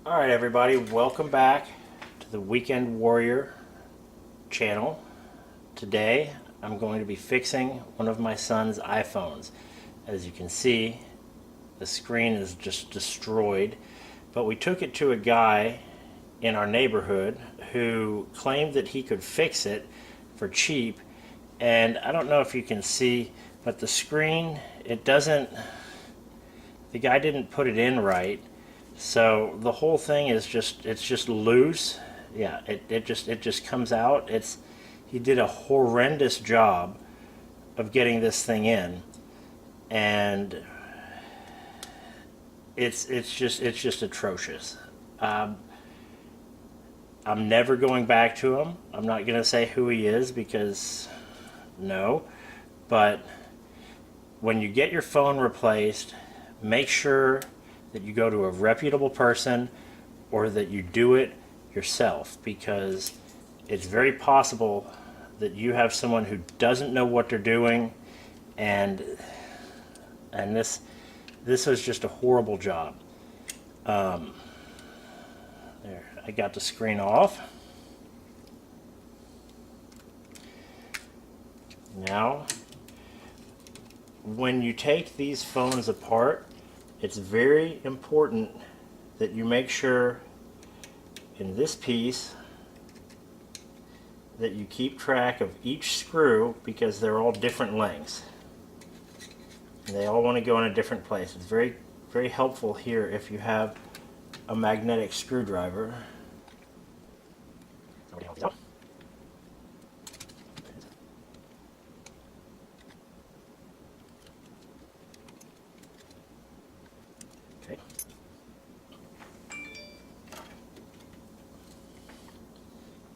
Alright everybody, welcome back to the Weekend Warrior channel. Today I'm going to be fixing one of my son's iPhones. As you can see, the screen is just destroyed, but we took it to a guy in our neighborhood who claimed that he could fix it for cheap, and I don't know if you can see, but the screen, the guy didn't put it in right. So the whole thing is it's just loose. Yeah, it just comes out. He did a horrendous job of getting this thing in, and it's just atrocious. Um, I'm never going back to him. I'm not gonna say who he is because no, but when you get your phone replaced, make sure that you go to a reputable person or that you do it yourself, because it's very possible that you have someone who doesn't know what they're doing, and this was just a horrible job. There, I got the screen off. Now, when you take these phones apart, it's very important that you make sure in this piece that you keep track of each screw, because they're all different lengths and they all want to go in a different place. It's very helpful here if you have a magnetic screwdriver. Okay.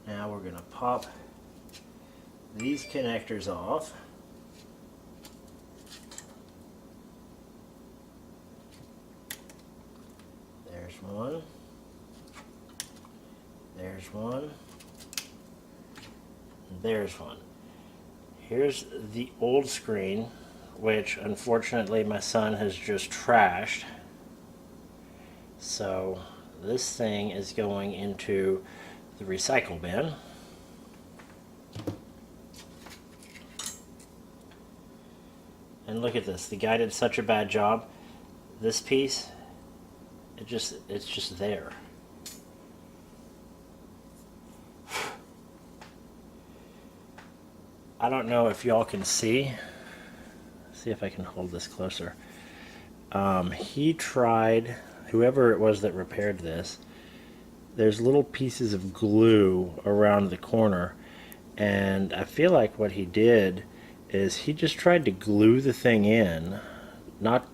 Now we're going to pop these connectors off. There's one. There's one. And there's one. Here's the old screen, which unfortunately my son has just trashed. So this thing is going into the recycle bin. And look at this, the guy did such a bad job. This piece, it's just there. I don't know if y'all can see. See if I can hold this closer. He tried, whoever it was that repaired this, there's little pieces of glue around the corner, and I feel like what he did is he just tried to glue the thing in, not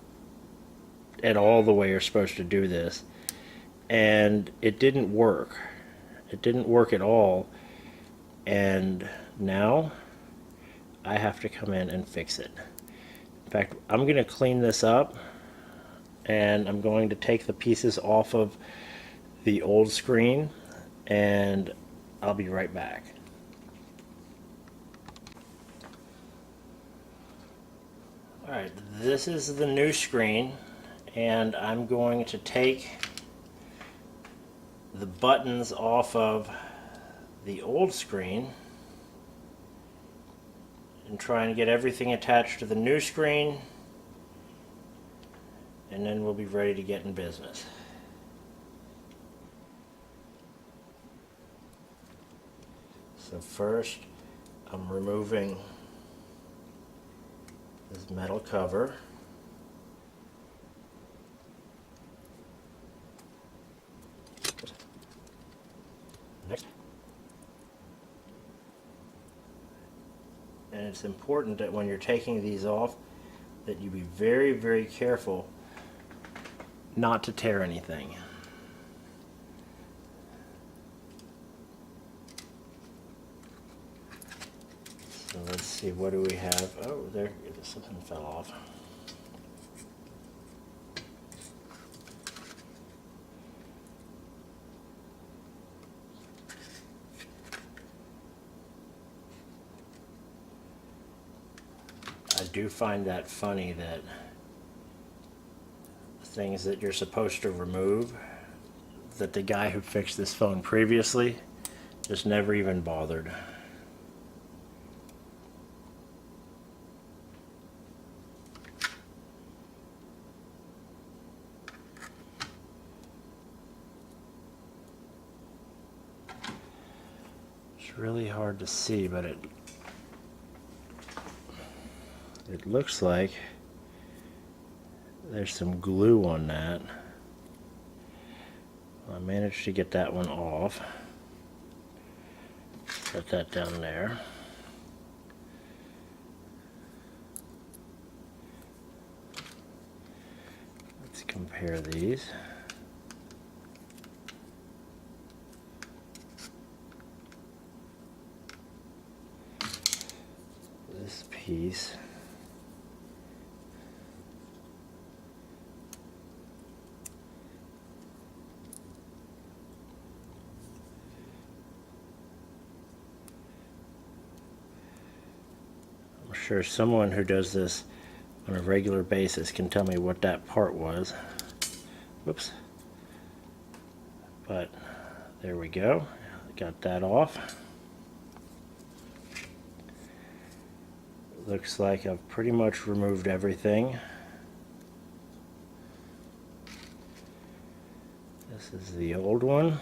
at all the way you're supposed to do this, and it didn't work. It didn't work at all, and now I have to come in and fix it. In fact, I'm going to clean this up, and I'm going to take the pieces off of the old screen, and I'll be right back. Alright, this is the new screen, and I'm going to take the buttons off of the old screen and try and get everything attached to the new screen, and then we'll be ready to get in business. So first, I'm removing this metal cover. Next. And it's important that when you're taking these off, that you be very careful not to tear anything. So let's see, what do we have? Oh, there, something fell off. I do find that funny that things that you're supposed to remove, that the guy who fixed this phone previously just never even bothered. It's really hard to see, but it looks like there's some glue on that. I managed to get that one off. Set that down there. Let's compare these. This piece I'm sure someone who does this on a regular basis can tell me what that part was. Whoops. But there we go. Got that off. Looks like I've pretty much removed everything. This is the old one.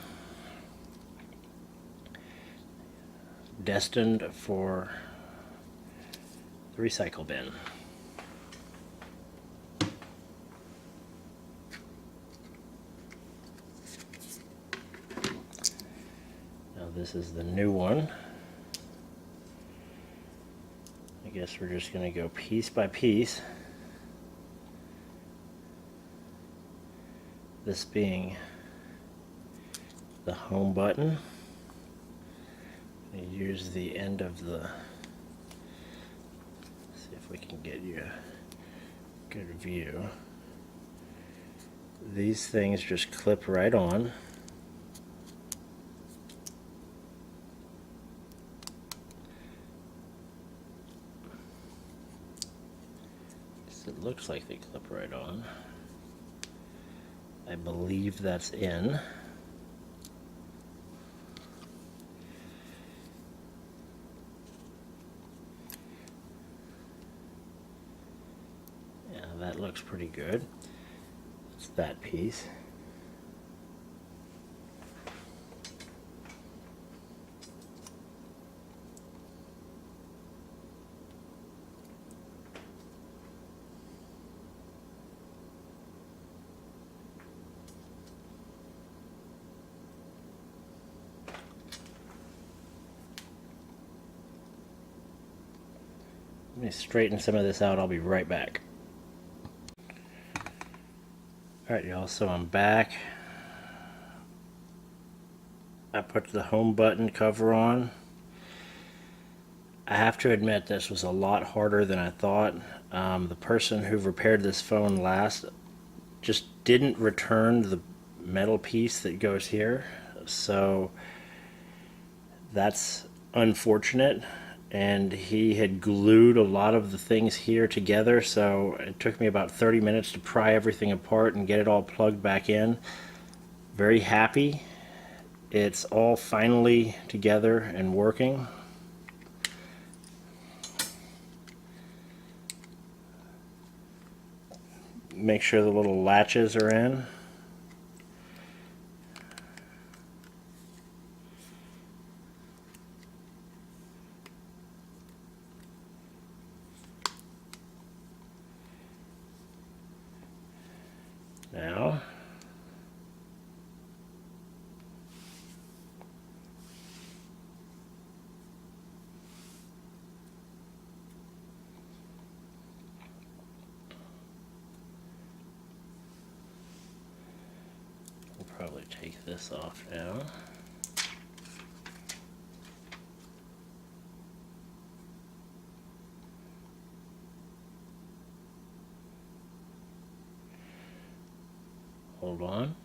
Destined for the recycle bin. Now this is the new one. I guess we're just going to go piece by piece. This being the home button. I use the end of the, see if we can get you a good view. These things just clip right on. It looks like they clip right on. I believe that's in. Yeah, that looks pretty good. It's that piece. Let me straighten some of this out. I'll be right back. Alright y'all, so I'm back. I put the home button cover on. I have to admit this was a lot harder than I thought. The person who repaired this phone last just didn't return the metal piece that goes here. So that's unfortunate. And he had glued a lot of the things here together, so it took me about 30 minutes to pry everything apart and get it all plugged back in. Very happy. It's all finally together and working. Make sure the little latches are in. Now, we'll probably take this off now. Hold on.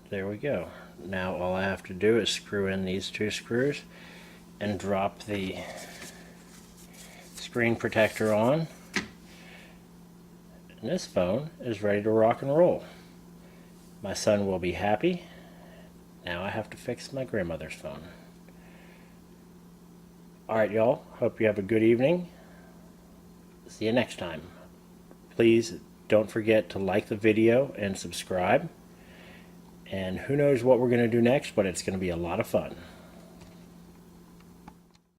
There we go. Now all I have to do is screw in these two screws and drop the screen protector on. And this phone is ready to rock and roll. My son will be happy. Now I have to fix my grandmother's phone. Alright, y'all. Hope you have a good evening. See you next time. Please don't forget to like the video and subscribe. And who knows what we're going to do next, but it's going to be a lot of fun.